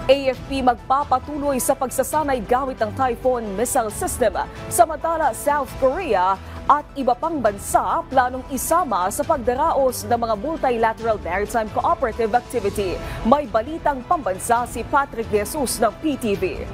AFP magpapatuloy sa pagsasanay gamit ng Typhoon missile system. Samantala, South Korea at iba pang bansa planong isama sa pagdaraos ng mga multilateral maritime cooperative activity. May balitang pambansa si Patrick De Jesus ng PTV.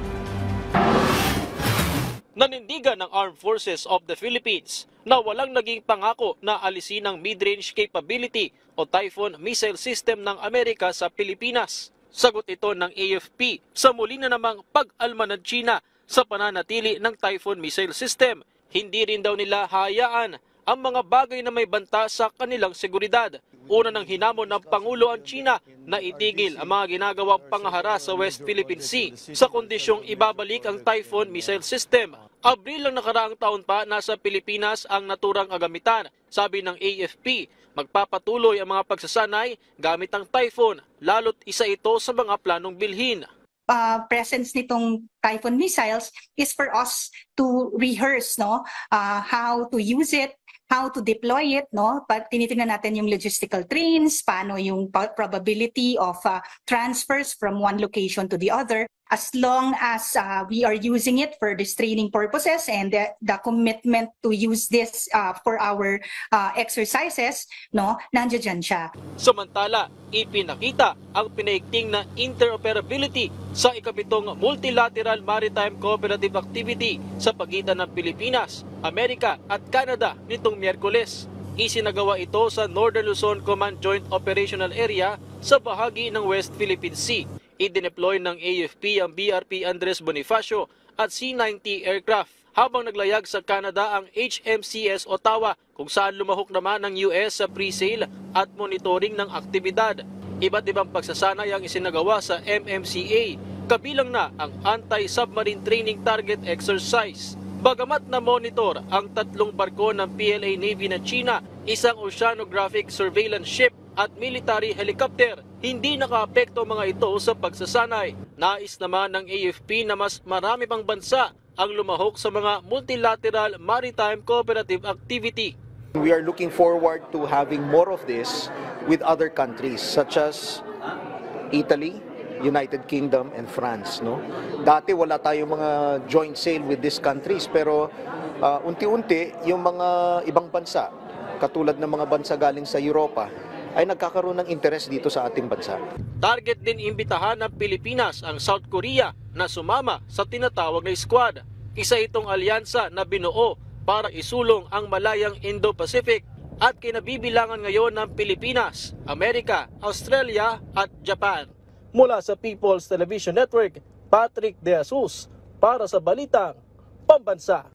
Nanindigan ng Armed Forces of the Philippines na walang naging pangako na alisin ang mid-range capability o Typhoon missile system ng Amerika sa Pilipinas. Sagot ito ng AFP sa muli na namang pag-alma ng China sa pananatili ng Typhoon missile system. Hindi rin daw nila hayaan ang mga bagay na may banta sa kanilang seguridad. Una nang hinamon ng Pangulo ang China na itigil ang mga ginagawang pangahara sa West Philippine Sea sa kondisyong ibabalik ang Typhoon missile system. Abril lang nakaraang taon pa nasa Pilipinas ang naturang agamitan. Sabi ng AFP, magpapatuloy ang mga pagsasanay gamit ang Typhoon, lalo't isa ito sa mga planong bilhin. Presence nitong Typhoon missiles is for us to rehearse how to use it, how to deploy it, Pag tinitingnan natin yung logistical trains, paano yung probability of transfers from one location to the other. As long as we are using it for these training purposes and the commitment to use this for our exercises, nandiyan siya. Samantala, ipinakita ang pinaigting na interoperability sa ikapitong Multilateral Maritime Cooperative Activity sa pagitan ng Pilipinas, Amerika at Canada nitong Miyerkules. Isinagawa ito sa Northern Luzon Command Joint Operational Area sa bahagi ng West Philippine Sea. I-deploy ng AFP ang BRP Andres Bonifacio at C-90 aircraft, habang naglayag sa Canada ang HMCS Ottawa kung saan lumahok naman ng US sa pre-sale at monitoring ng aktibidad. Iba't ibang pagsasanay ang isinagawa sa MMCA, kabilang na ang Anti-Submarine Training Target Exercise. Bagamat na monitor ang 3 barko ng PLA Navy ng China, isang oceanographic surveillance ship at military helicopter, hindi nakaapekto mga ito sa pagsasanay. Nais naman ng AFP na mas marami pang bansa ang lumahok sa mga multilateral maritime cooperative activity. We are looking forward to having more of this with other countries such as Italy, United Kingdom and France. Dati wala tayong mga joint sale with these countries, pero unti-unti yung mga ibang bansa, katulad ng mga bansa galing sa Europa, ay nagkakaroon ng interes dito sa ating bansa. Target din imbitahan ng Pilipinas ang South Korea na sumama sa tinatawag na Squad. Isa itong alyansa na binuo para isulong ang malayang Indo-Pacific at kinabibilangan ngayon ng Pilipinas, Amerika, Australia at Japan. Mula sa People's Television Network, Patrick De Jesus para sa Balitang Pambansa.